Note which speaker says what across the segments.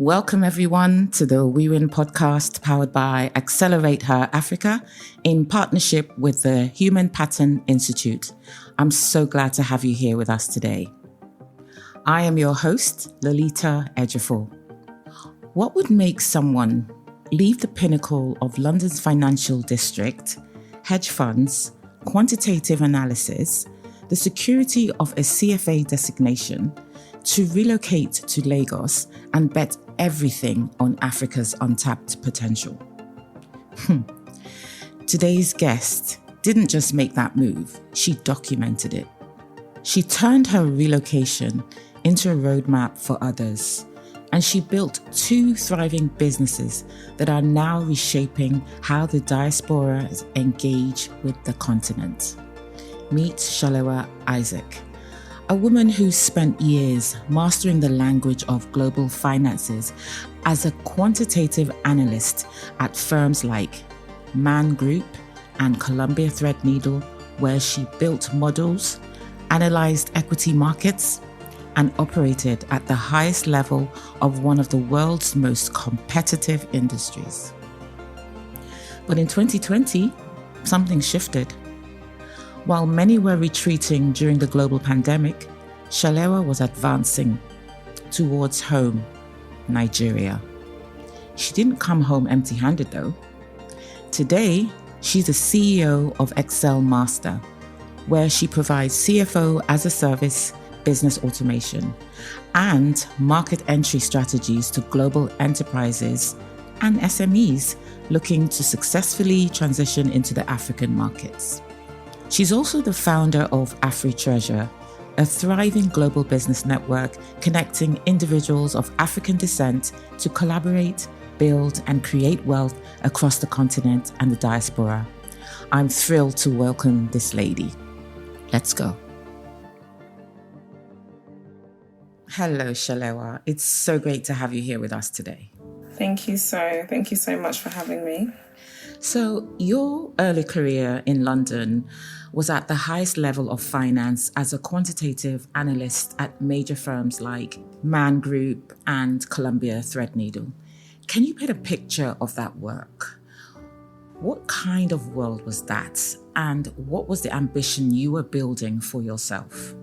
Speaker 1: Welcome everyone to the We Win podcast powered by Accelerate Her Africa in partnership with the Human Pattern Institute. I'm so glad to have you here with us today. I am your host, Lolita Ejiofor. What would make someone leave the pinnacle of London's financial district, hedge funds, quantitative analysis, the security of a CFA designation, to relocate to Lagos and bet everything on Africa's untapped potential? Today's guest didn't just make that move, she documented it. She turned her relocation into a roadmap for others, and she built 2 thriving businesses that are now reshaping how the diaspora engage with the continent. Meet Salewa Isaac, a woman who spent years mastering the language of global finances as a quantitative analyst at firms like Man Group and Columbia Threadneedle, where she built models, analyzed equity markets, and operated at the highest level of one of the world's most competitive industries. But in 2020, something shifted. While many were retreating during the global pandemic, Salewa was advancing towards home, Nigeria. She didn't come home empty-handed though. Today, she's the CEO of Excel Master, where she provides CFO as a service, business automation, and market entry strategies to global enterprises and SMEs looking to successfully transition into the African markets. She's also the founder of AfriTreasure, a thriving global business network connecting individuals of African descent to collaborate, build, and create wealth across the continent and the diaspora. I'm thrilled to welcome this lady. Let's go. Hello, Salewa. It's so great to have you here with us today.
Speaker 2: Thank you so much for having me.
Speaker 1: So your early career in London was at the highest level of finance as a quantitative analyst at major firms like Man Group and Columbia Threadneedle. Can you paint a picture of that work? What kind of world was that? And what was the ambition you were building for yourself?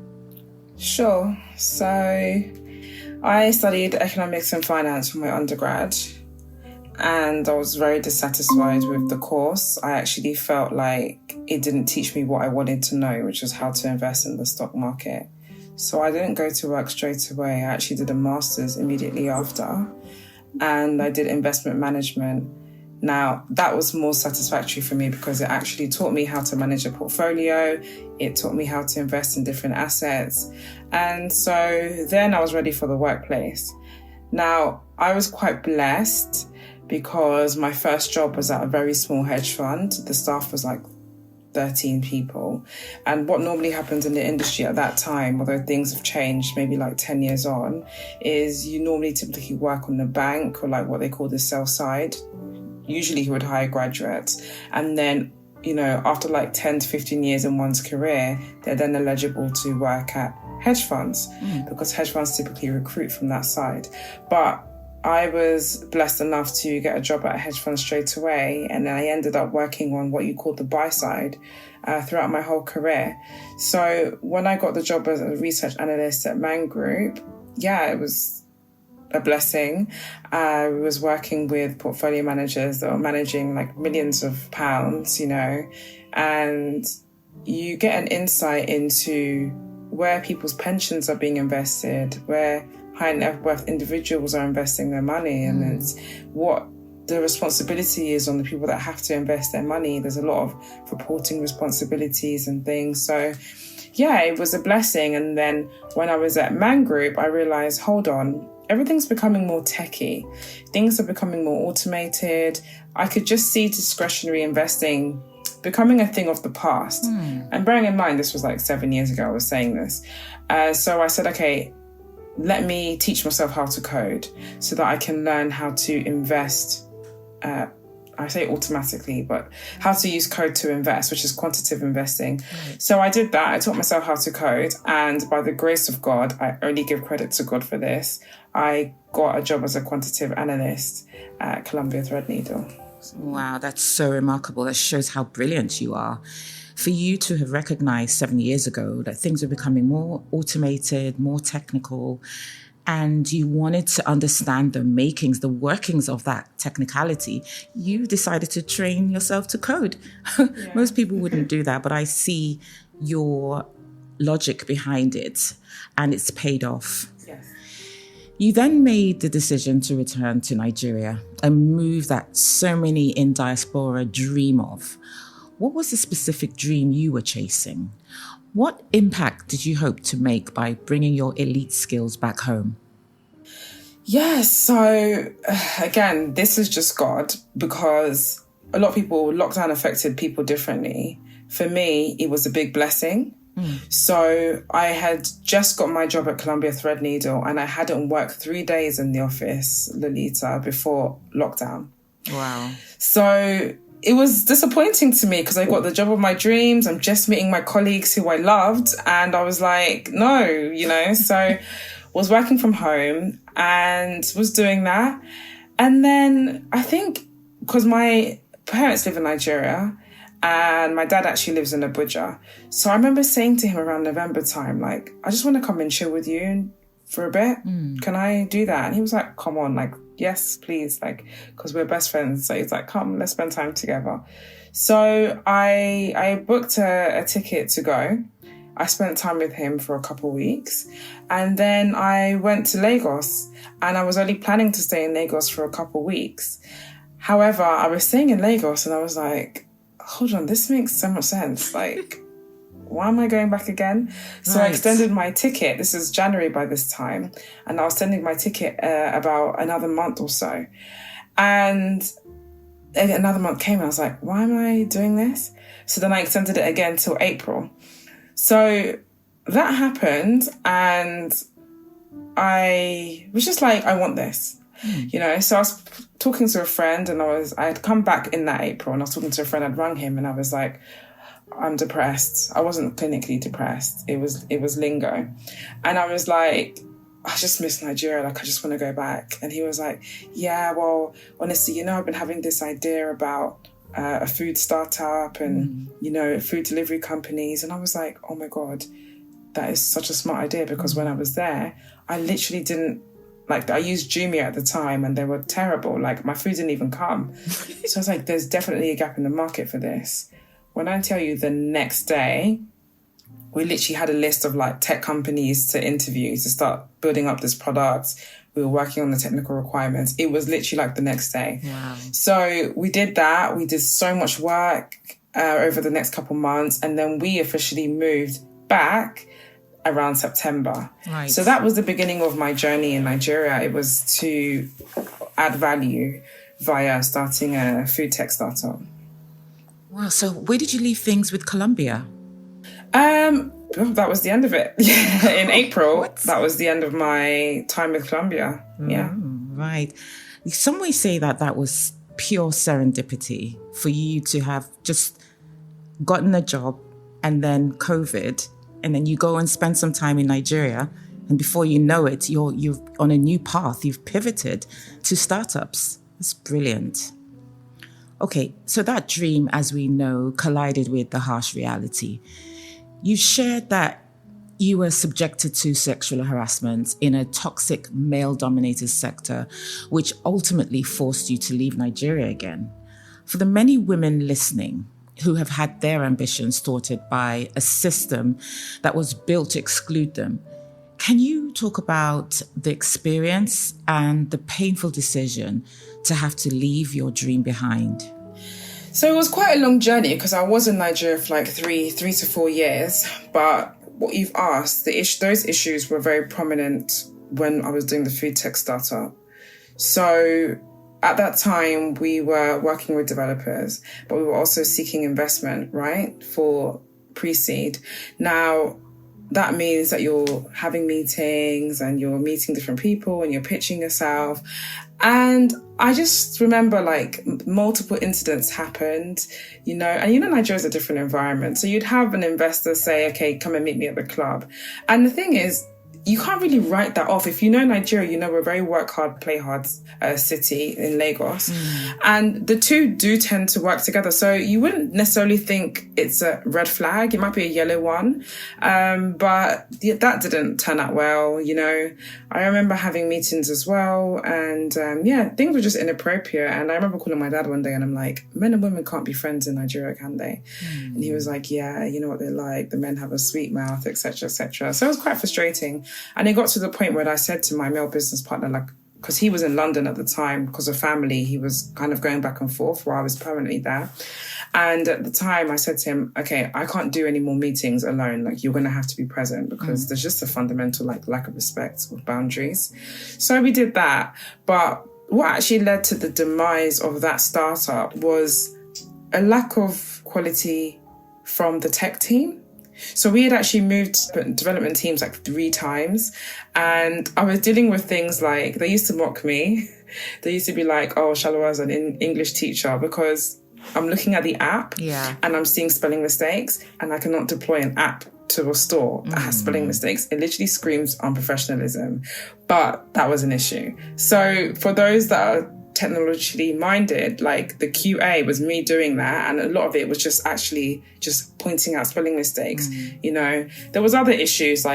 Speaker 2: Sure. So I studied economics and finance for my undergrad, and I was very dissatisfied with the course. I actually felt like it didn't teach me what I wanted to know, which was how to invest in the stock market. So I didn't go to work straight away. I actually did a master's immediately after, and I did investment management. Now, that was more satisfactory for me because it actually taught me how to manage a portfolio. It taught me how to invest in different assets. And so then I was ready for the workplace. Now, I was quite blessed because my first job was at a very small hedge fund. The staff was like 13 people. And what normally happens in the industry at that time, although things have changed maybe like 10 years on, is you normally typically work on the bank or like what they call the sell side. Usually he would hire graduates. And then, after like 10 to 15 years in one's career, they're then eligible to work at hedge funds because hedge funds typically recruit from that side. But I was blessed enough to get a job at a hedge fund straight away. And then I ended up working on what you call the buy side throughout my whole career. So when I got the job as a research analyst at Man Group, it was a blessing. I was working with portfolio managers that were managing like millions of pounds, and you get an insight into where people's pensions are being invested, where high net worth individuals are investing their money, and it's what the responsibility is on the people that have to invest their money. There's a lot of reporting responsibilities and things. So it was a blessing. And then when I was at Man Group, I realized, hold on, everything's becoming more techy. Things are becoming more automated. I could just see discretionary investing becoming a thing of the past. And bearing in mind, this was like 7 years ago I was saying this. So I said, okay, let me teach myself how to code so that I can learn how to invest I say automatically, but how to use code to invest, which is quantitative investing. So I did that. I taught myself how to code. And by the grace of God, I only give credit to God for this, I got a job as a quantitative analyst at Columbia Threadneedle.
Speaker 1: Wow, that's so remarkable. That shows how brilliant you are. For you to have recognized 7 years ago that things were becoming more automated, more technical, and you wanted to understand the makings, the workings of that technicality, you decided to train yourself to code. Yeah. Most people wouldn't do that, but I see your logic behind it, and it's paid off.
Speaker 2: Yes.
Speaker 1: You then made the decision to return to Nigeria, a move that so many in diaspora dream of. What was the specific dream you were chasing? What impact did you hope to make by bringing your elite skills back home?
Speaker 2: Yes, so again, this is just God, because a lot of people, lockdown affected people differently. For me, it was a big blessing. So I had just got my job at Columbia Threadneedle and I hadn't worked 3 days in the office, Lolita, before lockdown. Wow. So it was disappointing to me because I got the job of my dreams. I'm just meeting my colleagues who I loved. And I was like, no, so was working from home and was doing that. And then I think because my parents live in Nigeria and my dad actually lives in Abuja. So I remember saying to him around November time, like, I just want to come and chill with you for a bit. Can I do that? And he was like, come on, like, yes, please, like, because we're best friends. So he's like, come, let's spend time together. So I booked a ticket to go. I spent time with him for a couple of weeks. And then I went to Lagos and I was only planning to stay in Lagos for a couple of weeks. However, I was staying in Lagos and I was like, hold on, this makes so much sense. Like, why am I going back again? So I extended my ticket. This is January by this time. And I was extending my ticket about another month or so. And another month came and I was like, why am I doing this? So then I extended it again till April. So that happened and I was just like, I want this. So I was talking to a friend and I had come back in that April and I was talking to a friend, I'd rung him and I was like, I'm depressed. I wasn't clinically depressed. It was lingo. And I was like, I just miss Nigeria. Like, I just want to go back. And he was like, yeah, well, honestly, I've been having this idea about a food startup and, food delivery companies. And I was like, oh my God, that is such a smart idea. Because when I was there, I literally didn't, like, I used Jumia at the time and they were terrible. Like, my food didn't even come. So I was like, there's definitely a gap in the market for this. When I tell you the next day, we literally had a list of like tech companies to interview to start building up this product. We were working on the technical requirements. It was literally like the next day. Wow. So we did that. We did so much work over the next couple months. And then we officially moved back around September. Right. So that was the beginning of my journey in Nigeria. It was to add value via starting a food tech startup.
Speaker 1: Wow. So where did you leave things with Columbia?
Speaker 2: That was the end of it. In April, that was the end of my time with Columbia. Yeah.
Speaker 1: Right. Some may say that was pure serendipity for you to have just gotten a job and then COVID, and then you go and spend some time in Nigeria, and before you know it, you're on a new path. You've pivoted to startups. That's brilliant. Okay, so that dream, as we know, collided with the harsh reality. You shared that you were subjected to sexual harassment in a toxic male-dominated sector, which ultimately forced you to leave Nigeria again. For the many women listening who have had their ambitions thwarted by a system that was built to exclude them, can you talk about the experience and the painful decision to have to leave your dream behind?
Speaker 2: So it was quite a long journey because I was in Nigeria for like three to 4 years. But what you've asked, those issues were very prominent when I was doing the food tech startup. So at that time, we were working with developers, but we were also seeking investment, right, for pre-seed. Now, that means that you're having meetings and you're meeting different people and you're pitching yourself. And I just remember like multiple incidents happened, and Nigeria's a different environment. So you'd have an investor say, okay, come and meet me at the club. And the thing is, you can't really write that off. If you know Nigeria, we're a very work hard, play hard city in Lagos. And the two do tend to work together. So you wouldn't necessarily think it's a red flag. It might be a yellow one. But that didn't turn out well, I remember having meetings as well. And things were just inappropriate. And I remember calling my dad one day and I'm like, men and women can't be friends in Nigeria, can they? And he was like, yeah, you know what they're like. The men have a sweet mouth, etc., etc. So it was quite frustrating. And it got to the point where I said to my male business partner, because he was in London at the time, because of family, he was kind of going back and forth while I was permanently there. And at the time I said to him, okay, I can't do any more meetings alone. You're going to have to be present because there's just a fundamental lack of respect of boundaries. So we did that. But what actually led to the demise of that startup was a lack of quality from the tech team. So we had actually moved development teams 3 times, and I was dealing with things like, they used to mock me. They used to be like, oh, Salewa's an English teacher, because I'm looking at the app and I'm seeing spelling mistakes, and I cannot deploy an app to a store that has spelling mistakes. It literally screams unprofessionalism, but that was an issue. So for those that are technologically minded, the QA was me doing that, and a lot of it was just pointing out spelling mistakes. There was other issues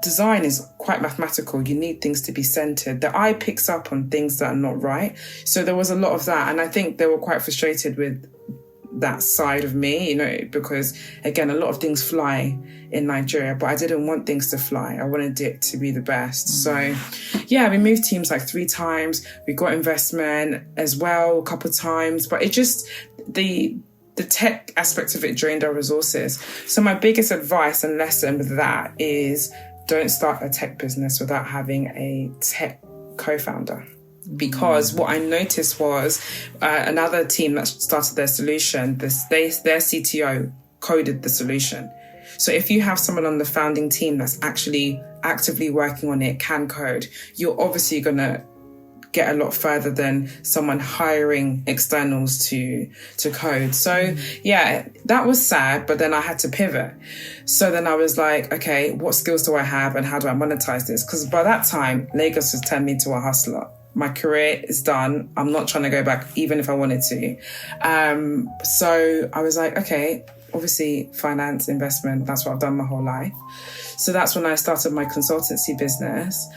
Speaker 2: design is quite mathematical. You need things to be centered. The eye picks up on things that are not right. So there was a lot of that, and I think they were quite frustrated with that side of me, because again, a lot of things fly in Nigeria, but I didn't want things to fly. I wanted it to be the best. So we moved teams 3 times. We got investment as well a couple of times, but it just, the tech aspect of it drained our resources. So my biggest advice and lesson with that is, don't start a tech business without having a tech co-founder. Because what I noticed was another team that started their solution, their CTO coded the solution. So if you have someone on the founding team that's actually actively working on it, can code, you're obviously going to get a lot further than someone hiring externals to code. So that was sad, but then I had to pivot. So then I was like, okay, what skills do I have and how do I monetize this? Because by that time, Lagos has turned me into a hustler. My career is done. I'm not trying to go back, even if I wanted to. So I was like, okay, obviously finance, investment, that's what I've done my whole life. So that's when I started my consultancy business.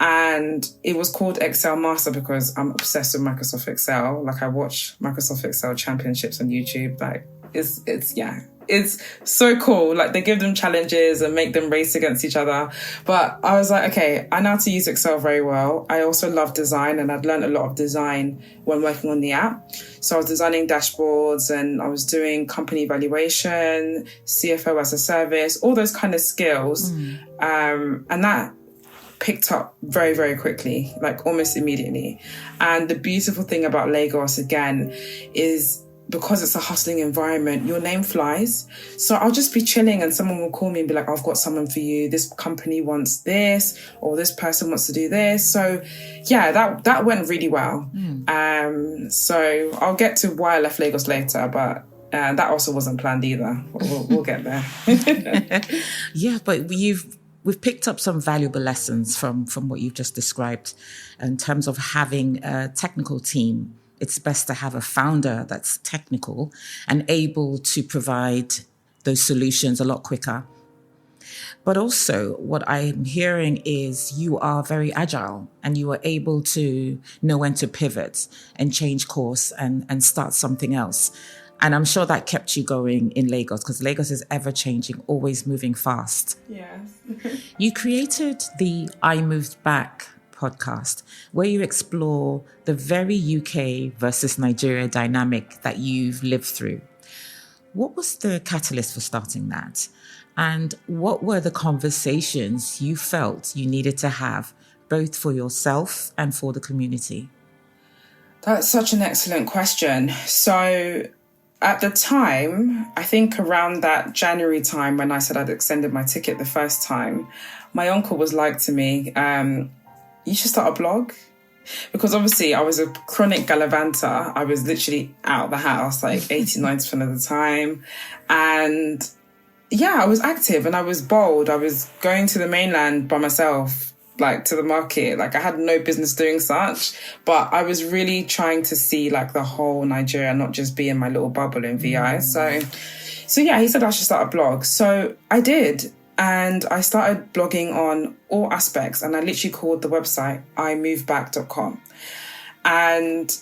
Speaker 2: And it was called Excel Master because I'm obsessed with Microsoft Excel. I watch Microsoft Excel championships on YouTube. It's so cool. They give them challenges and make them race against each other. But I was like, okay, I know how to use Excel very well. I also love design, and I'd learned a lot of design when working on the app. So I was designing dashboards, and I was doing company valuation, CFO as a service, all those kind of skills. And that picked up very, very quickly, almost immediately. And the beautiful thing about Lagos, again, is because it's a hustling environment, your name flies. So I'll just be chilling and someone will call me and be like, I've got someone for you. This company wants this, or this person wants to do this. So that went really well. So I'll get to why I left Lagos later, but that also wasn't planned either. We'll get there.
Speaker 1: But we've picked up some valuable lessons from what you've just described in terms of having a technical team. It's best to have a founder that's technical and able to provide those solutions a lot quicker. But also what I'm hearing is you are very agile and you are able to know when to pivot and change course and start something else. And I'm sure that kept you going in Lagos because Lagos is ever changing, always moving fast.
Speaker 2: Yes.
Speaker 1: You created the I Moved Back podcast, where you explore the very UK versus Nigeria dynamic that you've lived through. What was the catalyst for starting that? And what were the conversations you felt you needed to have, both for yourself and for the community?
Speaker 2: That's such an excellent question. So at the time, I think around that January time when I said I'd extended my ticket the first time, my uncle was like to me, you should start a blog. Because obviously I was a chronic gallivanter. I was literally out of the house like 80-90% of the time. And yeah, I was active and I was bold. I was going to the mainland by myself, like to the market. Like I had no business doing such, but I was really trying to see like the whole Nigeria, not just be in my little bubble in VI. So yeah, he said I should start a blog. So I did. And I started blogging on all aspects, and I literally called the website iMoveBack.com. And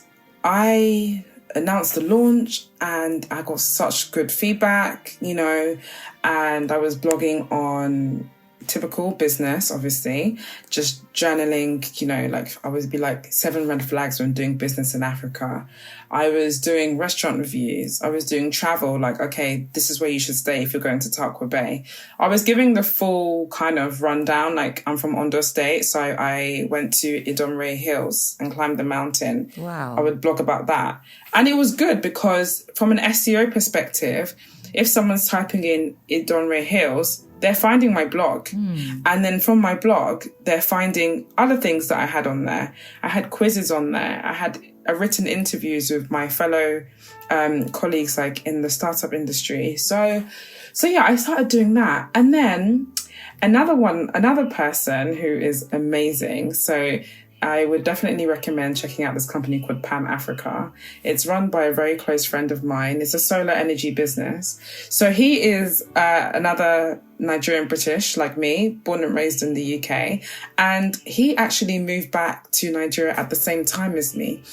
Speaker 2: I announced the launch, and I got such good feedback, you know, and I was blogging on typical business, obviously, just journaling, you know, like I would be like 7 red flags when doing business in Africa. I was doing restaurant reviews. I was doing travel, like, okay, this is where you should stay if you're going to Tarkwa Bay. I was giving the full kind of rundown, like I'm from Ondo State, so I went to Idomre Hills and climbed the mountain.
Speaker 1: Wow.
Speaker 2: I would blog about that. And it was good because from an SEO perspective, if someone's typing in Idomre Hills, they're finding my blog. And then from my blog, they're finding other things that I had on there. I had quizzes on there. I had written interviews with my fellow colleagues like in the startup industry. So yeah, I started doing that. And then another person who is amazing. So I would definitely recommend checking out this company called Pam Africa. It's run by a very close friend of mine. It's a solar energy business. So he is another Nigerian British like me, born and raised in the UK. And he actually moved back to Nigeria at the same time as me.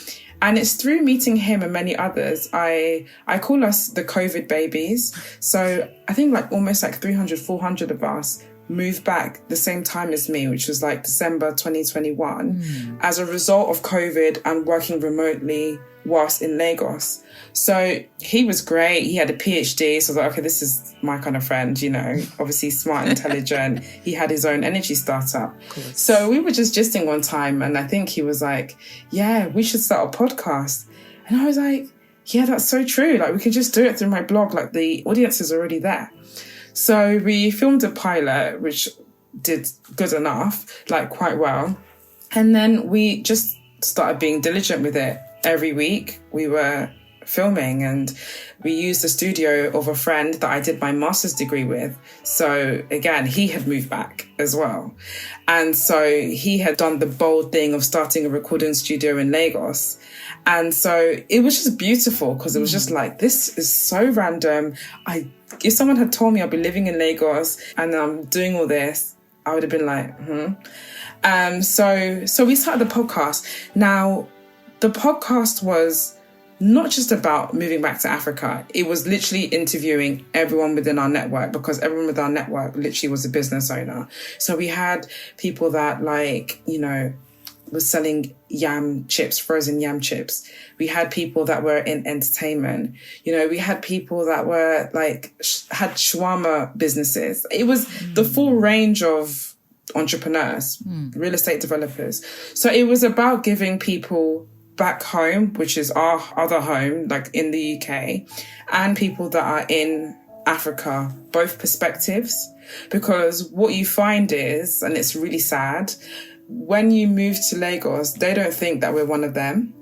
Speaker 2: And it's through meeting him and many others, I call us the COVID babies. So I think like almost like 300, 400 of us moved back the same time as me, which was like December 2021, as a result of COVID and working remotely whilst in Lagos. So he was great. He had a PhD. So I was like, okay, this is my kind of friend, you know, obviously smart, intelligent. He had his own energy startup. So we were just gisting one time. And I think he was like, yeah, we should start a podcast. And I was like, yeah, that's so true. Like we could just do it through my blog. Like the audience is already there. So we filmed a pilot, which did good enough, like quite well. And then we just started being diligent with it. Every week we were filming and we used the studio of a friend that I did my master's degree with. So again, he had moved back as well. And so he had done the bold thing of starting a recording studio in Lagos. And so it was just beautiful because it was just like, this is so random. If someone had told me I'd be living in Lagos and I'm doing all this, I would have been like, So we started the podcast. Now, the podcast was not just about moving back to Africa. It was literally interviewing everyone within our network because everyone with our network literally was a business owner. So we had people that like, you know, was selling yam chips, frozen yam chips. We had people that were in entertainment. You know, we had people that were like, had shawarma businesses. It was the full range of entrepreneurs, real estate developers. So it was about giving people back home, which is our other home, like in the UK, and people that are in Africa, both perspectives. Because what you find is, and it's really sad, when you move to Lagos, they don't think that we're one of them.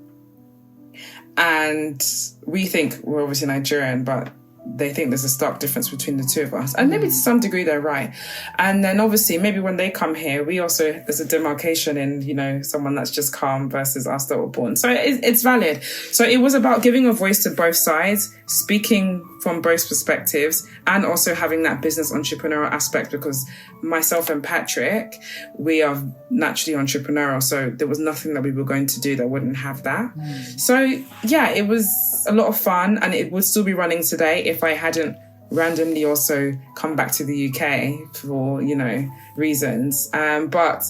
Speaker 2: And we think we're obviously Nigerian, but they think there's a stark difference between the two of us. And maybe to some degree they're right. And then obviously maybe when they come here, there's a demarcation in, you know, someone that's just calm versus us that were born. So it's valid. So it was about giving a voice to both sides, speaking from both perspectives, and also having that business entrepreneurial aspect, because myself and Patrick, we are naturally entrepreneurial. So there was nothing that we were going to do that wouldn't have that. So yeah, it was a lot of fun, and it would still be running today if I hadn't randomly also come back to the UK for, you know, reasons. But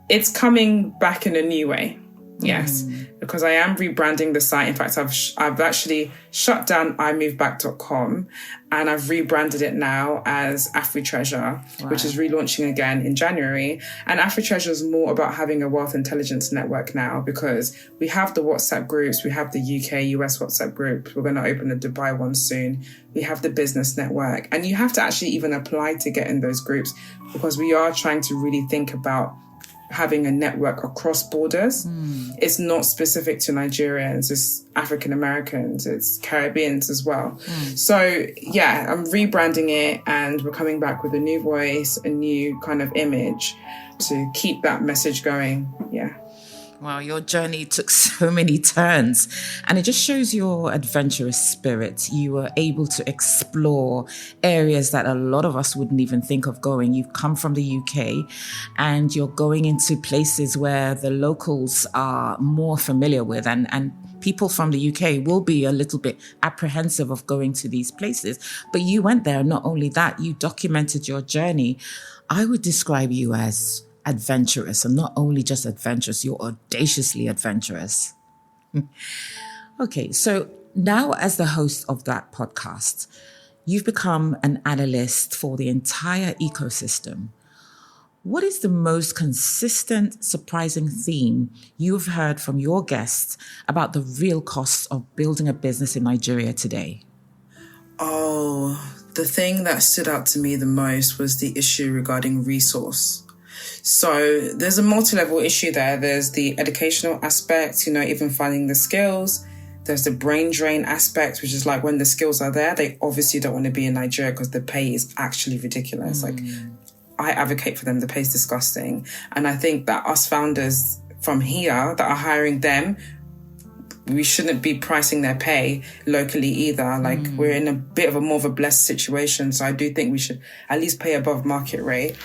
Speaker 2: it's coming back in a new way. Yes, because I am rebranding the site. In fact, I've actually shut down iMoveBack.com and I've rebranded it now as AfriTreasure, which is relaunching again in January. And AfriTreasure is more about having a wealth intelligence network now, because we have the WhatsApp groups, we have the UK, US WhatsApp group. We're going to open the Dubai one soon. We have the business network, and you have to actually even apply to get in those groups, because we are trying to really think about having a network across borders. It's not specific to Nigerians, it's African Americans, it's Caribbeans as well. So yeah, I'm rebranding it and we're coming back with a new voice, a new kind of image to keep that message going. Yeah.
Speaker 1: Wow, your journey took so many turns, and it just shows your adventurous spirit. You were able to explore areas that a lot of us wouldn't even think of going. You've come from the UK and you're going into places where the locals are more familiar with, and people from the UK will be a little bit apprehensive of going to these places. But you went there. Not only that, you documented your journey. I would describe you as adventurous, and not only just adventurous, you're audaciously adventurous. Okay, so now as the host of that podcast, you've become an analyst for the entire ecosystem. What is the most consistent, surprising theme you've heard from your guests about the real costs of building a business in Nigeria today?
Speaker 2: Oh, the thing that stood out to me the most was the issue regarding resource. So there's a multi-level issue there. There's the educational aspect, even finding the skills. There's the brain drain aspect, which is like when the skills are there, they obviously don't want to be in Nigeria because the pay is actually ridiculous. Like, I advocate for them. The pay is disgusting. And I think that us founders from here that are hiring them, we shouldn't be pricing their pay locally either. Like, we're in a bit of a more of a blessed situation. So I do think we should at least pay above market rate.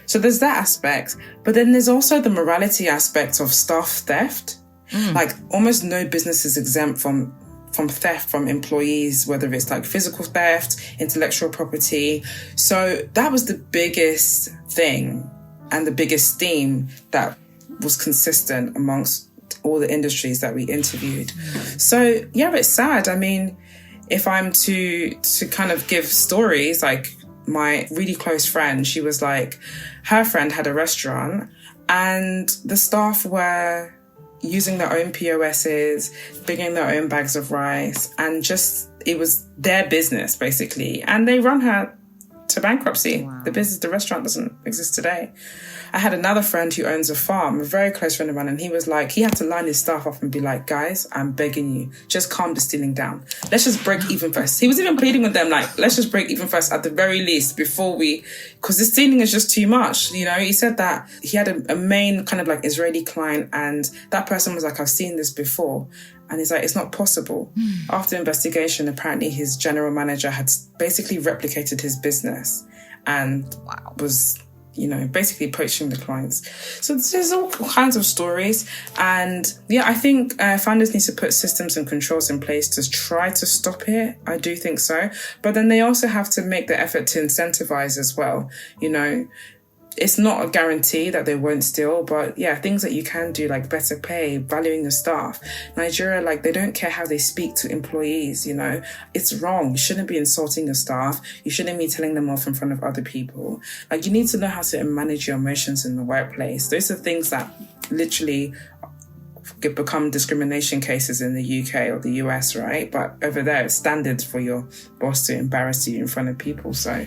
Speaker 2: So there's that aspect. But then there's also the morality aspect of staff theft. Like, almost no business is exempt from theft from employees, whether it's like physical theft, intellectual property. So that was the biggest thing and the biggest theme that was consistent amongst all the industries that we interviewed. So yeah, it's sad. I mean, if I'm to kind of give stories, like my really close friend, she was like, her friend had a restaurant and the staff were using their own POSs, bringing their own bags of rice, and just, it was their business basically. And they run her to bankruptcy. Wow. The restaurant doesn't exist today. I had another friend who owns a farm, a very close friend of mine, and he was like, he had to line his staff up and be like, guys, I'm begging you, just calm the stealing down. Let's just break even first. He was even pleading with them, like, let's just break even first at the very least before because the stealing is just too much. He said that he had a main kind of like Israeli client, and that person was like, I've seen this before. And he's like, it's not possible. After investigation, apparently his general manager had basically replicated his business and was, basically poaching the clients. So there's all kinds of stories. And yeah, I think founders need to put systems and controls in place to try to stop it. I do think so. But then they also have to make the effort to incentivize as well. It's not a guarantee that they won't steal, but yeah, things that you can do, like better pay, valuing the staff. Nigeria, like, they don't care how they speak to employees, It's wrong. You shouldn't be insulting your staff. You shouldn't be telling them off in front of other people. Like, you need to know how to manage your emotions in the workplace. Those are things that literally become discrimination cases in the UK or the US, right? But over there, it's standard for your boss to embarrass you in front of people. So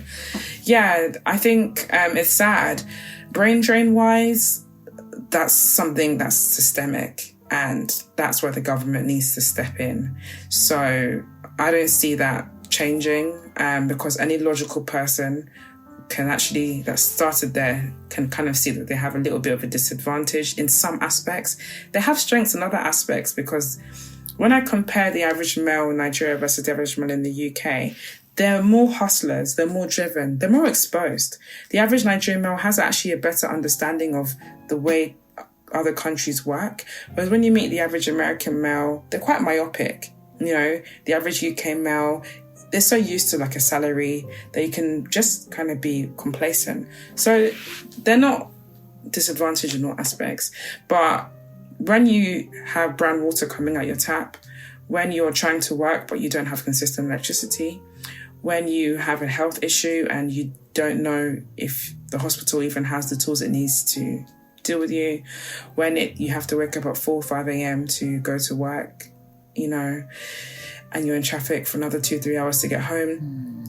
Speaker 2: yeah, I think it's sad. Brain drain wise, that's something that's systemic, and that's where the government needs to step in. So I don't see that changing because any logical person that started there can kind of see that they have a little bit of a disadvantage in some aspects. They have strengths in other aspects, because when I compare the average male in Nigeria versus the average male in the UK, they're more hustlers, they're more driven, they're more exposed. The average Nigerian male has actually a better understanding of the way other countries work. Whereas when you meet the average American male, they're quite myopic. The average UK male, they're so used to like a salary that you can just kind of be complacent. So they're not disadvantaged in all aspects. But when you have brown water coming out your tap, when you're trying to work but you don't have consistent electricity, when you have a health issue and you don't know if the hospital even has the tools it needs to deal with you, when you have to wake up at 4 or 5 a.m. to go to work, and you're in traffic for another 2-3 hours to get home,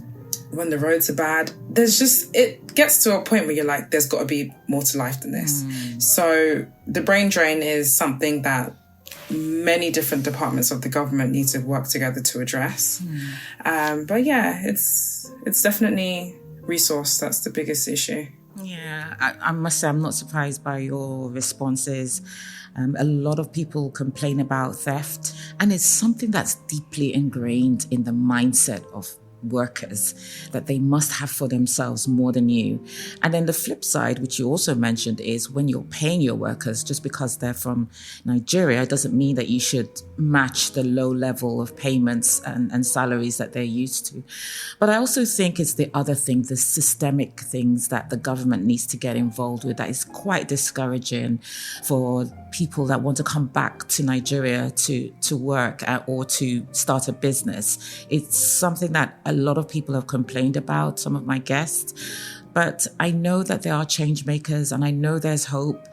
Speaker 2: when the roads are bad, it gets to a point where you're like, there's got to be more to life than this. So the brain drain is something that many different departments of the government need to work together to address. But yeah, it's definitely resource that's the biggest issue.
Speaker 1: Yeah, I must say I'm not surprised by your responses. A lot of people complain about theft, and it's something that's deeply ingrained in the mindset of workers that they must have for themselves more than you. And then the flip side, which you also mentioned, is when you're paying your workers, just because they're from Nigeria, it doesn't mean that you should match the low level of payments and salaries that they're used to. But I also think it's the other thing, the systemic things that the government needs to get involved with, that is quite discouraging for people that want to come back to Nigeria to work or to start a business. It's something that a lot of people have complained about, some of my guests, but I know that there are change makers and I know there's hope,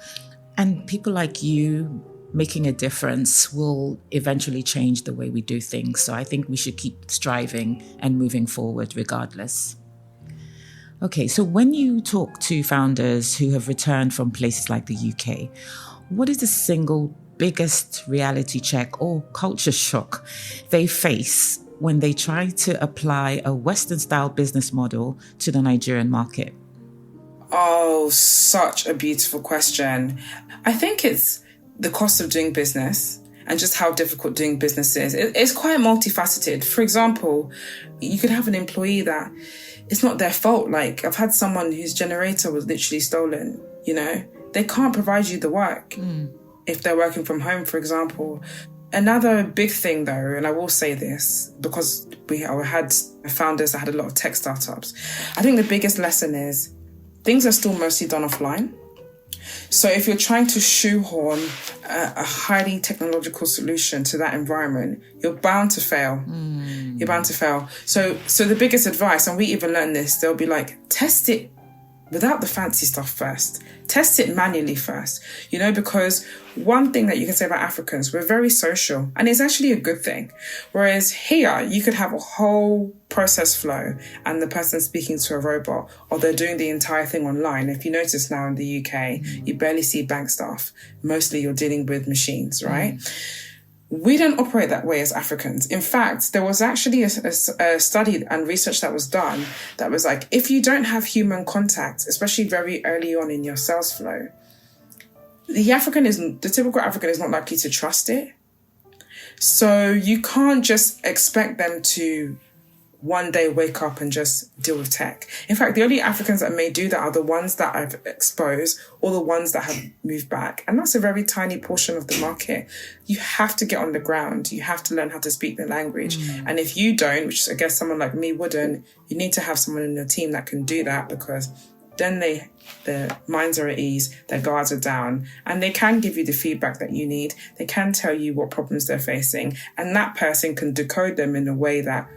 Speaker 1: and people like you making a difference will eventually change the way we do things. So I think we should keep striving and moving forward regardless. Okay, so when you talk to founders who have returned from places like the UK, what is the single biggest reality check or culture shock they face when they try to apply a Western-style business model to the Nigerian market?
Speaker 2: Oh, such a beautiful question. I think it's the cost of doing business and just how difficult doing business is. It's quite multifaceted. For example, you could have an employee that it's not their fault. Like, I've had someone whose generator was literally stolen, They can't provide you the work if they're working from home, for example. Another big thing, though, and I will say this, because we had founders that had a lot of tech startups, I think the biggest lesson is things are still mostly done offline. So if you're trying to shoehorn a highly technological solution to that environment, you're bound to fail. You're bound to fail. So the biggest advice, and we even learned this, they'll be like, test it without the fancy stuff first. Test it manually first, because one thing that you can say about Africans, we're very social, and it's actually a good thing. Whereas here, you could have a whole process flow and the person speaking to a robot, or they're doing the entire thing online. If you notice now in the UK, you barely see bank staff. Mostly you're dealing with machines, right? We don't operate that way as Africans. In fact, there was actually a study and research that was done that was like, if you don't have human contact, especially very early on in your sales flow, the typical African is not likely to trust it. So you can't just expect them to one day wake up and just deal with tech. In fact, the only Africans that may do that are the ones that I've exposed or the ones that have moved back. And that's a very tiny portion of the market. You have to get on the ground. You have to learn how to speak the language. And if you don't, which I guess someone like me wouldn't, you need to have someone in your team that can do that, because then their minds are at ease, their guards are down, and they can give you the feedback that you need. They can tell you what problems they're facing, and that person can decode them in a way that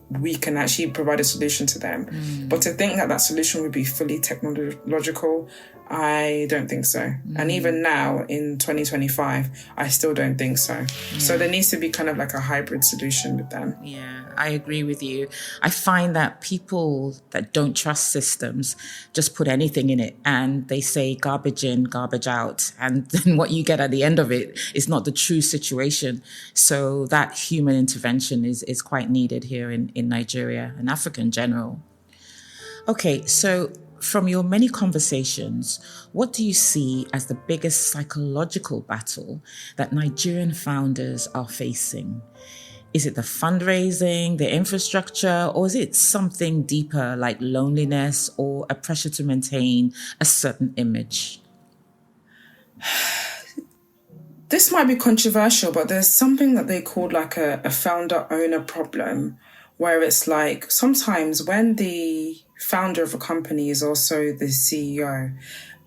Speaker 2: we can actually provide a solution to them. But to think that solution would be fully technological, I don't think so. And even now in 2025, I still don't think so. So there needs to be kind of like a hybrid solution with them.
Speaker 1: Yeah, I agree with you. I find that people that don't trust systems just put anything in it and they say garbage in, garbage out. And then what you get at the end of it is not the true situation. So that human intervention is quite needed here in Nigeria and Africa in general. Okay, so from your many conversations, what do you see as the biggest psychological battle that Nigerian founders are facing? Is it the fundraising, the infrastructure, or is it something deeper like loneliness or a pressure to maintain a certain image?
Speaker 2: This might be controversial, but there's something that they call like a founder-owner problem, where it's like sometimes when the founder of a company is also the CEO,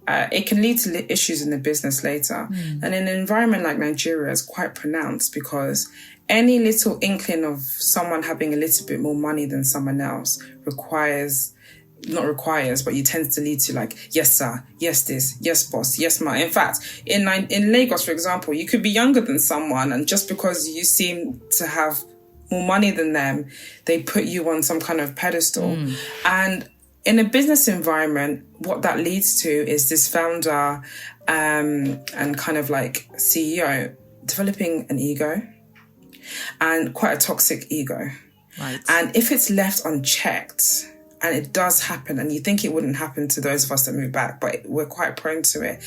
Speaker 2: it can lead to issues in the business later. And in an environment like Nigeria, it's quite pronounced because any little inkling of someone having a little bit more money than someone else but you tend to lead to like, yes, sir, yes, this, yes, boss, yes, ma. In fact, in Lagos, for example, you could be younger than someone, and just because you seem to have more money than them, they put you on some kind of pedestal. And in a business environment, what that leads to is this founder and kind of like CEO developing an ego, and quite a toxic ego.
Speaker 1: Right.
Speaker 2: And if it's left unchecked, and it does happen, and you think it wouldn't happen to those of us that move back, but we're quite prone to it.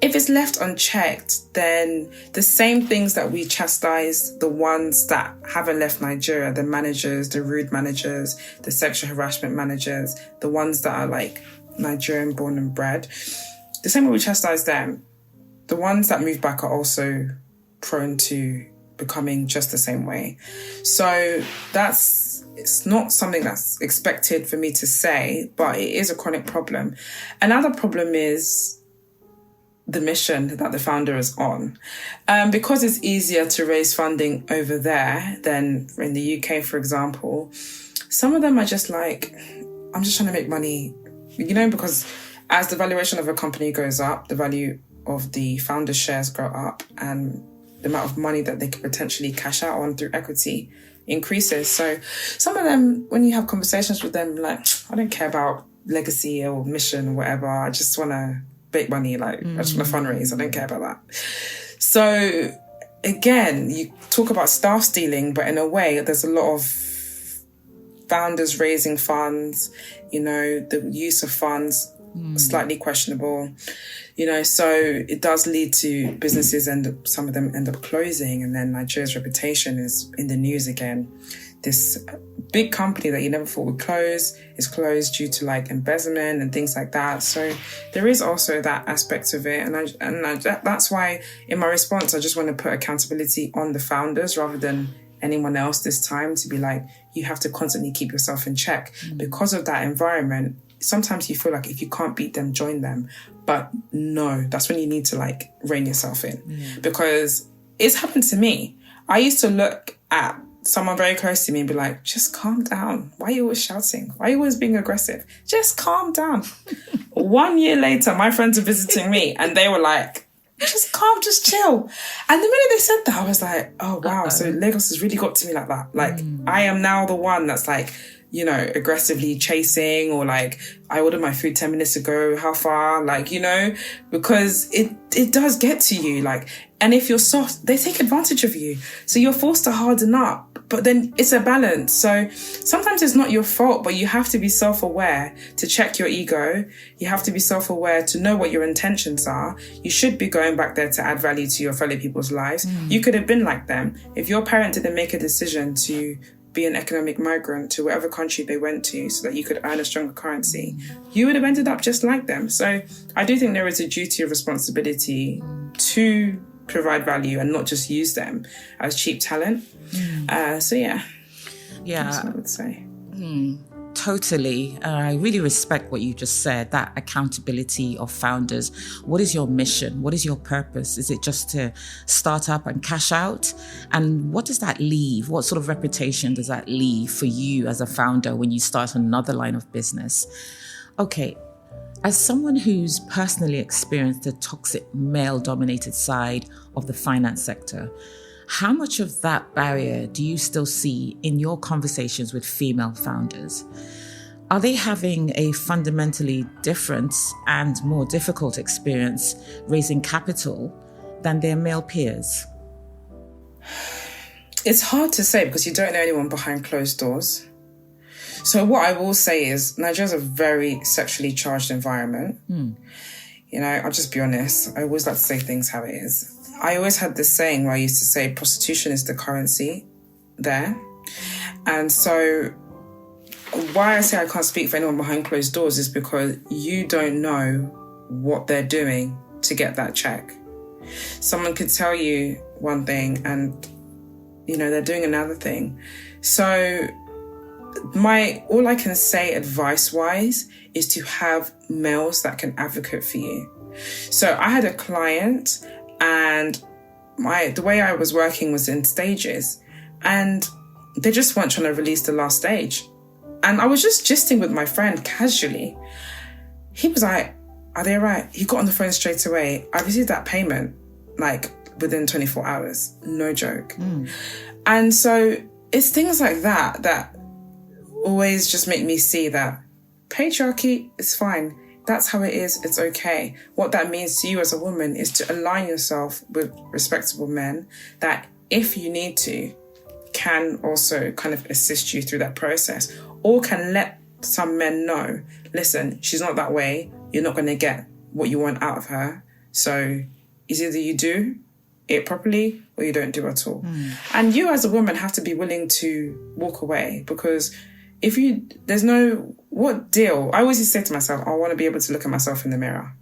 Speaker 2: If it's left unchecked, then the same things that we chastise the ones that haven't left Nigeria, the managers, the rude managers, the sexual harassment managers, the ones that are like Nigerian born and bred, the same way we chastise them, the ones that move back are also prone to becoming just the same way. So it's not something that's expected for me to say, but it is a chronic problem. Another problem is the mission that the founder is on. Because it's easier to raise funding over there than in the UK, for example, some of them are just like, I'm just trying to make money, because as the valuation of a company goes up, the value of the founder's shares go up, and the amount of money that they could potentially cash out on through equity increases. So some of them, when you have conversations with them, like, I don't care about legacy or mission or whatever. I just want to make money. Like, I just want to fundraise. I don't care about that. So again, you talk about staff stealing, but in a way, there's a lot of founders raising funds, the use of funds, slightly questionable, so it does lead to businesses and some of them end up closing, and then Nigeria's reputation is in the news again. This big company that you never thought would close is closed due to like embezzlement and things like that. So there is also that aspect of it, and that's why in my response I just want to put accountability on the founders rather than anyone else this time, to be like, you have to constantly keep yourself in check. Because of that environment, sometimes you feel like if you can't beat them, join them. But no, that's when you need to like rein yourself in. Because it's happened to me. I used to look at someone very close to me and be like, just calm down. Why are you always shouting? Why are you always being aggressive? Just calm down. 1 year later, my friends are visiting me and they were like, just calm, just chill. And the minute they said that, I was like, oh wow, so Lagos has really got to me like that. Like, I am now the one that's like, aggressively chasing, or like, I ordered my food 10 minutes ago, how far? Like, because it does get to you. Like, and if you're soft, they take advantage of you. So you're forced to harden up, but then it's a balance. So sometimes it's not your fault, but you have to be self-aware to check your ego. You have to be self-aware to know what your intentions are. You should be going back there to add value to your fellow people's lives. You could have been like them. If your parent didn't make a decision to be an economic migrant to whatever country they went to so that you could earn a stronger currency, you would have ended up just like them. So I do think there is a duty of responsibility to provide value and not just use them as cheap talent. So yeah, that's what I would say.
Speaker 1: Totally. I really respect what you just said, that accountability of founders. What is your mission? What is your purpose? Is it just to start up and cash out? And what does that leave? What sort of reputation does that leave for you as a founder when you start another line of business? Okay, as someone who's personally experienced the toxic male-dominated side of the finance sector, how much of that barrier do you still see in your conversations with female founders? Are they having a fundamentally different and more difficult experience raising capital than their male peers?
Speaker 2: It's hard to say because you don't know anyone behind closed doors. So what I will say is Nigeria's a very sexually charged environment. I'll just be honest. I always like to say things how it is. I always had this saying where I used to say prostitution is the currency there. And so why I say I can't speak for anyone behind closed doors is because you don't know what they're doing to get that check. Someone could tell you one thing and, they're doing another thing. So all I can say advice-wise is to have males that can advocate for you. So I had a client, and the way I was working was in stages, and they just weren't trying to release the last stage. And I was just gisting with my friend casually. He was like, "Are they right?" He got on the phone straight away. I received that payment like within 24 hours. No joke. And so it's things like that that always just make me see that patriarchy is fine. That's how it is. It's okay. What that means to you as a woman is to align yourself with respectable men that, if you need to, can also kind of assist you through that process, or can let some men know, listen, she's not that way. You're not going to get what you want out of her. So it's either you do it properly or you don't do it at all. And you as a woman have to be willing to walk away, because what deal? I always used to say to myself, I want to be able to look at myself in the mirror.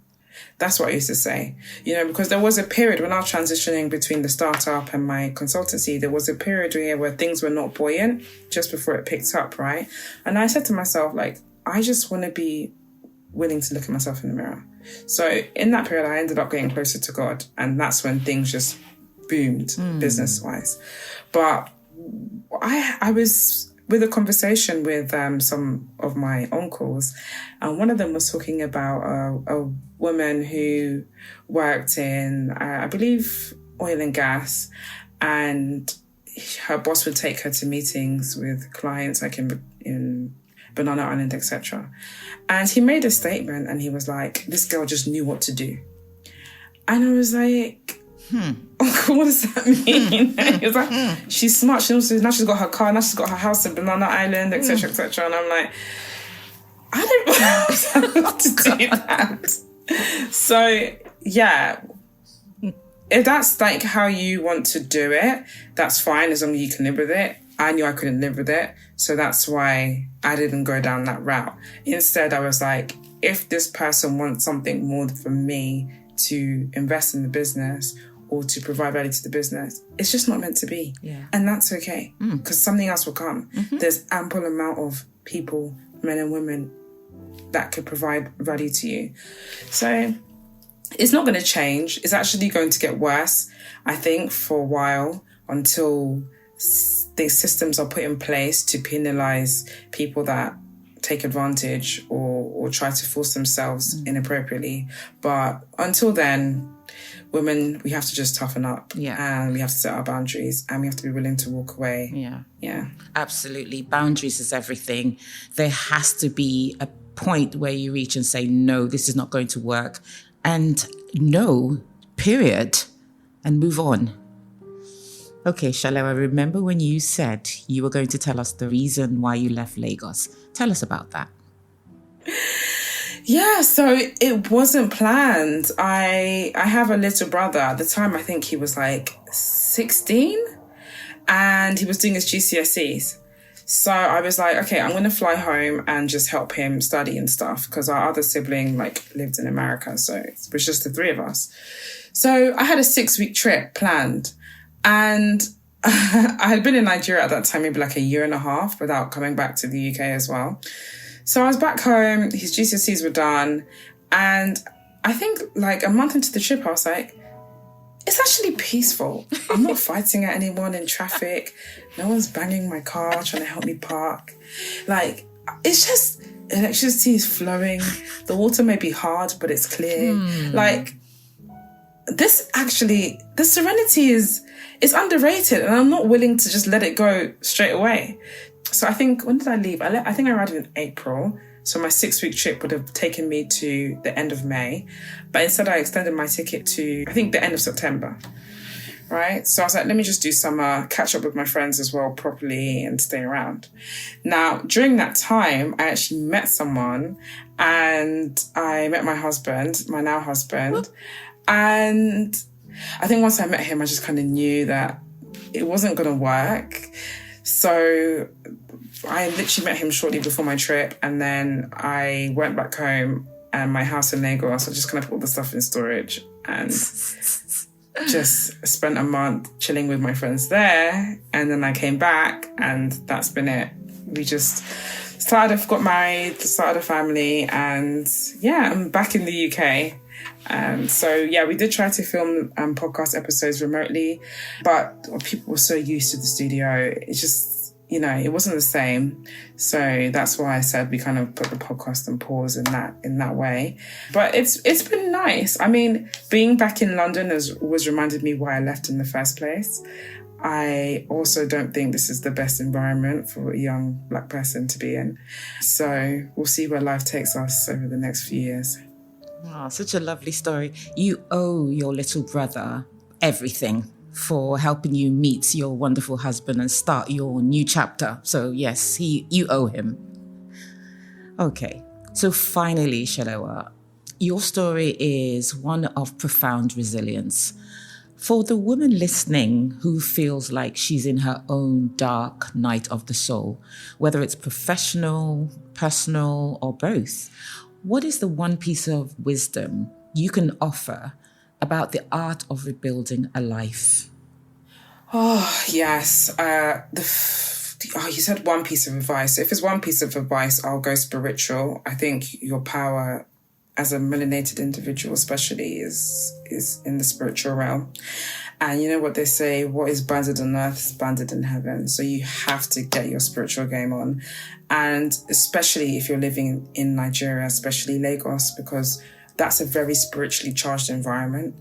Speaker 2: That's what I used to say, because there was a period when I was transitioning between the startup and my consultancy, there was a period where things were not buoyant just before it picked up, right? And I said to myself, like, I just want to be willing to look at myself in the mirror. So in that period, I ended up getting closer to God. And that's when things just boomed business-wise. But I was with a conversation with some of my uncles, and one of them was talking about a woman who worked in, I believe, oil and gas, and her boss would take her to meetings with clients like in Banana Island, etc. And he made a statement, and he was like, this girl just knew what to do. And I was like, what does that mean? He was like, she's smart. Now she's got her car. Now she's got her house in Banana Island, etc., etc. And I'm like, I don't know how to do that. So yeah, if that's like how you want to do it, that's fine, as long as you can live with it. I knew I couldn't live with it, so that's why I didn't go down that route. Instead, I was like, if this person wants something more from me to invest in the business or to provide value to the business, it's just not meant to be. Yeah. And that's okay, because something else will come. There's ample amount of people, men and women, that could provide value to you. So it's not going to change. It's actually going to get worse, I think, for a while, until these systems are put in place to penalise people that take advantage or try to force themselves inappropriately. But until then, women, we have to just toughen up, and we have to set our boundaries, and we have to be willing to walk away. Yeah.
Speaker 1: Absolutely. Boundaries is everything. There has to be a point where you reach and say, no, this is not going to work. And no, period. And move on. Okay, Salewa, remember when you said you were going to tell us the reason why you left Lagos? Tell us about that.
Speaker 2: Yeah, so it wasn't planned. I have a little brother. At the time, I think he was like 16, and he was doing his GCSEs. So I was like, okay, I'm going to fly home and just help him study and stuff, because our other sibling lived in America. So it was just the three of us. So I had a 6-week trip planned, and I had been in Nigeria at that time, maybe like a year and a half, without coming back to the UK as well. So I was back home, his GCSEs were done, and I think like a month into the trip, I was like, it's actually peaceful. I'm not fighting at anyone in traffic. No one's banging my car, trying to help me park. Like, it's just, electricity is flowing. The water may be hard, but it's clear. Like, the serenity is underrated, and I'm not willing to just let it go straight away. So I think, when did I leave? I think I arrived in April. So my 6-week trip would have taken me to the end of May. But instead I extended my ticket to, I think, the end of September. Right? So I was like, let me just do summer, catch up with my friends as well properly, and stay around. Now, during that time, I actually met someone, and I met my husband, my now husband. What? And I think once I met him, I just kind of knew that it wasn't going to work. So I literally met him shortly before my trip, and then I went back home, and my house in Lagos, I just kind of put all the stuff in storage and just spent a month chilling with my friends there. And then I came back, and that's been it. We just got married, started a family, and yeah, I'm back in the UK. So yeah, we did try to film podcast episodes remotely, but people were so used to the studio. It's just, it wasn't the same. So that's why I said we kind of put the podcast on pause in that way. But it's been nice. I mean, being back in London was reminded me why I left in the first place. I also don't think this is the best environment for a young Black person to be in. So we'll see where life takes us over the next few years.
Speaker 1: Oh, such a lovely story. You owe your little brother everything for helping you meet your wonderful husband and start your new chapter. So yes, you owe him. Okay, so finally, Salewa, your story is one of profound resilience. For the woman listening who feels like she's in her own dark night of the soul, whether it's professional, personal, or both, what is the one piece of wisdom you can offer about the art of rebuilding a life?
Speaker 2: Oh, yes. You said one piece of advice. If it's one piece of advice, I'll go spiritual. I think your power as a melanated individual especially is in the spiritual realm. And you know what they say, what is banded on earth is banded in heaven. So you have to get your spiritual game on. And especially if you're living in Nigeria, especially Lagos, because that's a very spiritually charged environment.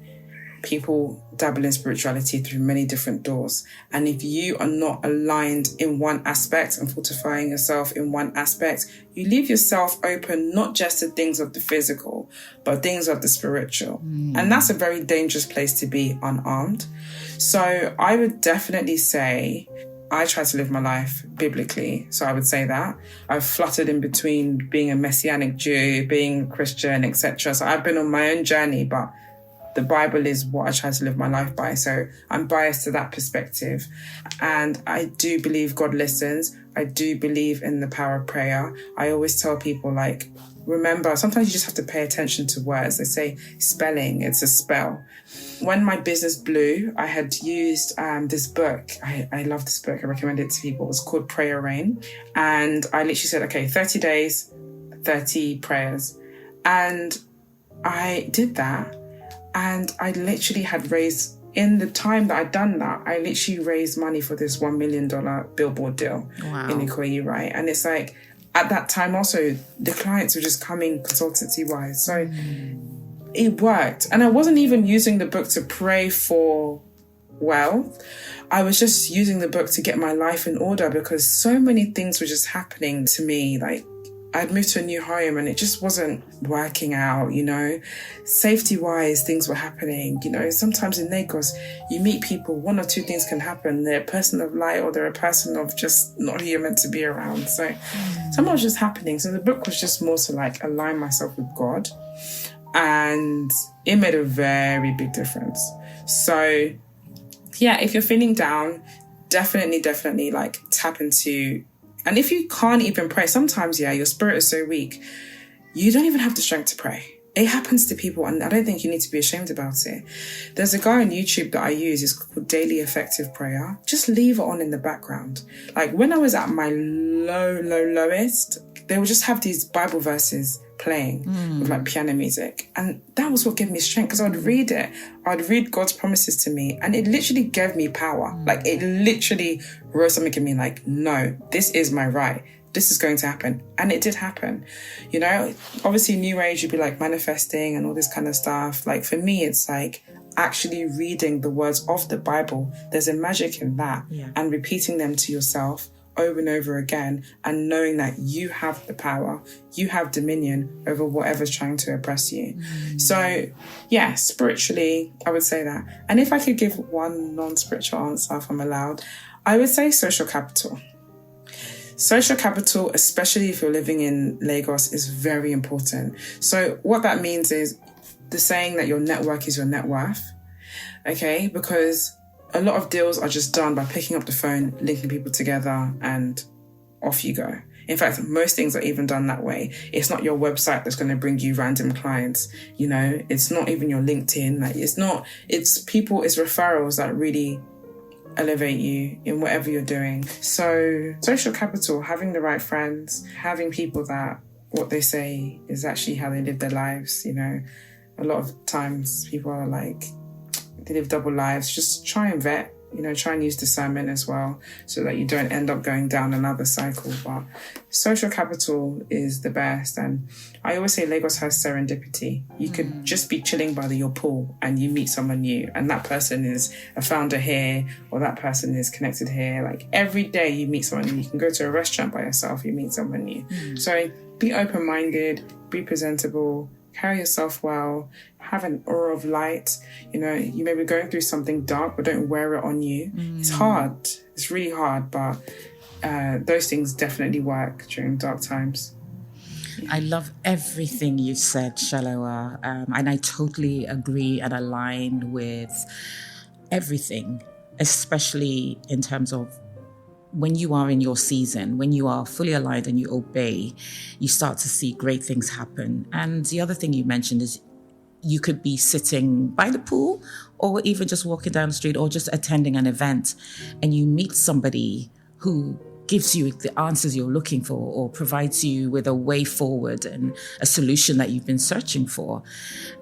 Speaker 2: People dabble in spirituality through many different doors. And if you are not aligned in one aspect and fortifying yourself in one aspect, you leave yourself open not just to things of the physical, but things of the spiritual. And that's a very dangerous place to be unarmed. So I would definitely say I try to live my life biblically. So I would say that. I've fluttered in between being a Messianic Jew, being Christian, etc. So I've been on my own journey, but the Bible is what I try to live my life by. So I'm biased to that perspective. And I do believe God listens. I do believe in the power of prayer. I always tell people, remember, sometimes you just have to pay attention to words. They say spelling, it's a spell. When my business blew, I had used this book. I love this book. I recommend it to people. It's called Prayer Rain. And I literally said, okay, 30 days, 30 prayers. And I did that. And I literally had raised, in the time that I'd done that, I literally raised money for this $1 million billboard deal in Ikoyi, right? And it's like, at that time also, the clients were just coming consultancy-wise. So it worked. And I wasn't even using the book to pray for wealth. I was just using the book to get my life in order because so many things were just happening to me, I'd moved to a new home and it just wasn't working out, Safety-wise, things were happening. Sometimes in Lagos, you meet people, one or two things can happen. They're a person of light or they're a person of just not who you're meant to be around. So something was just happening. So the book was just more to align myself with God. And it made a very big difference. So yeah, if you're feeling down, definitely tap into. And if you can't even pray, sometimes, your spirit is so weak, you don't even have the strength to pray. It happens to people, and I don't think you need to be ashamed about it. There's a guy on YouTube that I use, it's called Daily Effective Prayer. Just leave it on in the background. When I was at my lowest, they would just have these Bible verses playing with piano music. And that was what gave me strength because I'd read it. I'd read God's promises to me and it literally gave me power. It literally wrote something in me no, this is my right. This is going to happen. And it did happen. Obviously New Age, you'd be manifesting and all this kind of stuff. For me, it's actually reading the words of the Bible. There's a magic in that and repeating them to yourself over and over again and knowing that you have the power, you have dominion over whatever's trying to oppress you. So yeah, spiritually, I would say that. And if I could give one non-spiritual answer, if I'm allowed, I would say social capital. Social capital, especially if you're living in Lagos, is very important. So what that means is the saying that your network is your net worth. Okay, because a lot of deals are just done by picking up the phone, linking people together, and off you go. In fact, most things are even done that way. It's not your website that's going to bring you random clients. It's not even your LinkedIn. It's people, it's referrals that really elevate you in whatever you're doing. So social capital, having the right friends, having people that what they say is actually how they live their lives, A lot of times people are like, they live double lives. Just try and vet, try and use discernment as well so that you don't end up going down another cycle. But social capital is the best. And I always say Lagos has serendipity. You could just be chilling by your pool and you meet someone new, and that person is a founder here, or that person is connected here. Like every day you meet someone new. You can go to a restaurant by yourself, you meet someone new. So be open-minded, be presentable, carry yourself well, have an aura of light. You may be going through something dark, but don't wear it on you. It's hard. It's really hard, but those things definitely work during dark times.
Speaker 1: I love everything you said, Salewa, and I totally agree and align with everything, especially in terms of when you are in your season, when you are fully aligned and you obey, you start to see great things happen. And the other thing you mentioned is you could be sitting by the pool or even just walking down the street or just attending an event, and you meet somebody who gives you the answers you're looking for or provides you with a way forward and a solution that you've been searching for.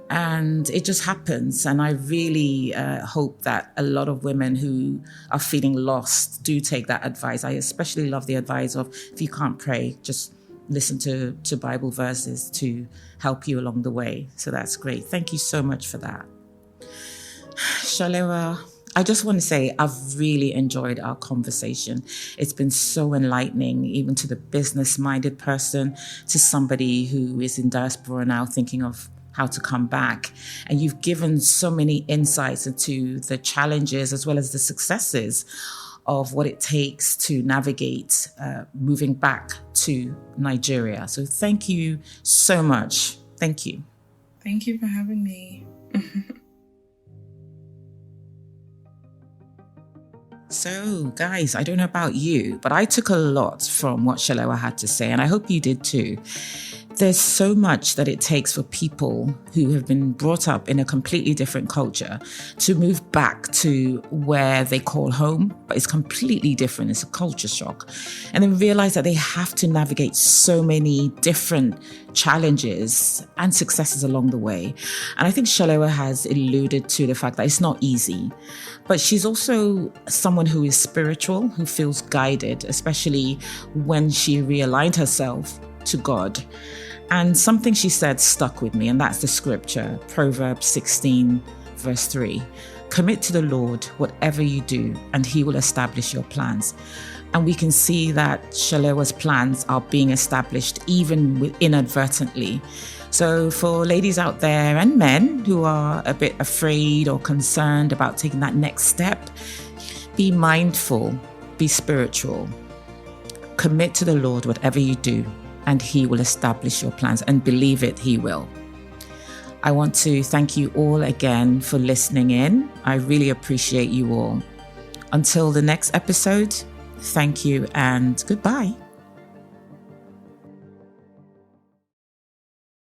Speaker 1: And it just happens. And I really hope that a lot of women who are feeling lost do take that advice. I especially love the advice of, if you can't pray, just listen to Bible verses to help you along the way. So that's great. Thank you so much for that. Salewa, I just want to say I've really enjoyed our conversation. It's been so enlightening, even to the business-minded person, to somebody who is in diaspora now thinking of how to come back. And you've given so many insights into the challenges as well as the successes of what it takes to navigate moving back to Nigeria. So thank you so much. Thank you.
Speaker 2: Thank you for having me.
Speaker 1: So, guys, I don't know about you, but I took a lot from what Salewa had to say, and I hope you did too. There's so much that it takes for people who have been brought up in a completely different culture to move back to where they call home, but it's completely different. It's a culture shock. And then realize that they have to navigate so many different challenges and successes along the way. And I think Salewa has alluded to the fact that it's not easy, but she's also someone who is spiritual, who feels guided, especially when she realigned herself to God. And something she said stuck with me, and that's the scripture, Proverbs 16, verse 3. Commit to the Lord whatever you do, and he will establish your plans. And we can see that Salewa's plans are being established even inadvertently. So for ladies out there and men who are a bit afraid or concerned about taking that next step, be mindful, be spiritual. Commit to the Lord whatever you do, and he will establish your plans, and believe it, he will. I want to thank you all again for listening in. I really appreciate you all. Until the next episode, thank you and goodbye.